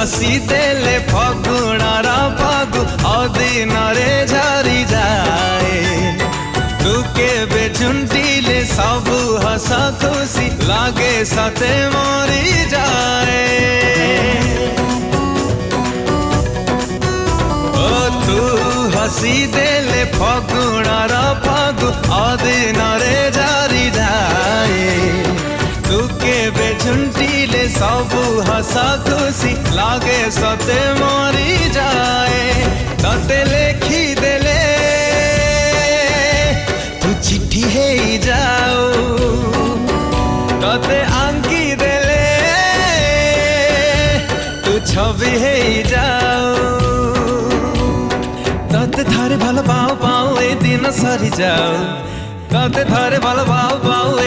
हसी देले फगुणार फागु अदिनरे झरी जाए तू केबे झुंटिले सबु हस खुशी लागे सते मरी जाए ओ तू हसी देले फगुणार फागु अदिनरे झरी जाए तू केबे झुंटिले सबु हस खुशी लागे सते मरी जाए तते लेखी देले तू चिट्ठी हे जाओ तते आंकी देले तू छवि हे जाओ तते थारे भालो पाओ पाओ ए दिन सरी जाओ तते थारे भालो पाओ पाओ